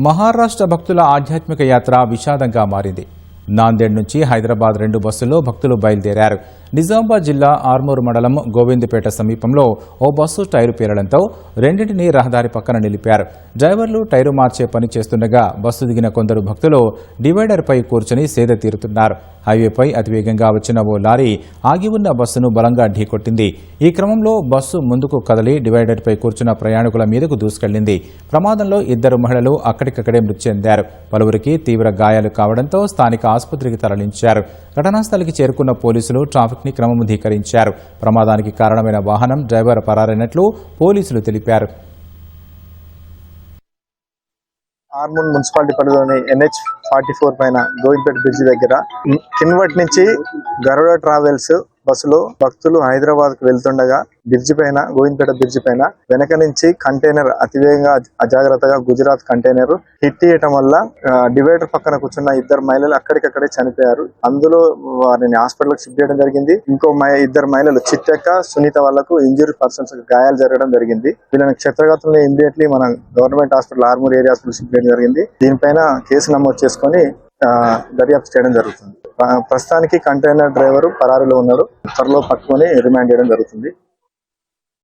మహారాష్ట్ర భక్తుల ఆధ్యాత్మిక యాత్ర విషాదంగా మారింది. నాందేడ్ నుంచి హైదరాబాద్ 2 బస్సుల్లో భక్తులు బయలుదేరారు. నిజామాబాద్ జిల్లా ఆర్మూరు మండలం గోవిందపేట సమీపంలో ఓ బస్సు టైరు పేలడంతో రెండింటినీ రహదారి పక్కన నిలిపారు. డ్రైవర్లు టైరు మార్చే పని చేస్తుండగా బస్సు దిగిన కొందరు భక్తులు డివైడర్పై కూర్చుని సేద తీరుతున్నారు. హైవేపై అతివేగంగా వచ్చిన ఓ లారీ ఆగి ఉన్న బస్సును బలంగా ఢీకొట్టింది. ఈ క్రమంలో బస్సు ముందుకు కదలి డివైడర్పై కూర్చున్న ప్రయాణికుల మీదకు దూసుకెళ్లింది. ప్రమాదంలో 2 మహిళలు అక్కడికక్కడే మృతి చెందారు. పలువురికి తీవ్ర గాయాలు కావడంతో స్థానిక ఆసుపత్రికి తరలించారు. ఘటనా స్థలికి చేరుకున్న పోలీసులు ట్రాఫిక్ ని క్రమబద్ధీకరించారు. ప్రమాదానికి కారణమైన వాహనం డ్రైవర్ పరారైనట్లు పోలీసులు తెలిపారు. ఆర్మూర్ మున్సిపాలిటీ పరిధిలోని NH44 పైన గోవిందపేట బ్రిడ్జి దగ్గర కిన్వట్ నుంచి గరుడ ట్రావెల్స్ బస్సులో భక్తులు హైదరాబాద్ కు వెళ్తుండగా గోవిందపేట బ్రిడ్జి పైన వెనక నుంచి కంటైనర్ అతివేగంగా అజాగ్రత్తగా గుజరాత్ కంటైనర్ హిట్ చేయటం వల్ల డివైడర్ పక్కన కూర్చున్న 2 మహిళలు అక్కడికక్కడే చనిపోయారు. అందులో వారిని హాస్పిటల్ షిఫ్ట్ చేయడం జరిగింది. ఇంకో 2 మహిళలు చిట్టెక్క సునీత వాళ్లకు ఇంజూరీ పర్సన్స్ గాయాలు జరగడం జరిగింది. వీళ్ళని క్షేత్రగతులను ఇమ్మీడియట్లీ మన government hospital Armoor area hospital shift చేయడం జరిగింది. దీనిపైన కేసు నమోదు చేసుకుని దర్యాప్తు చేయడం జరుగుతుంది. ప్రస్తుతానికి కంటైనర్ డ్రైవర్ పరారీలో ఉన్నాడు. త్వరలో పట్టుకొని రిమాండ్ చేయడం జరుగుతుంది.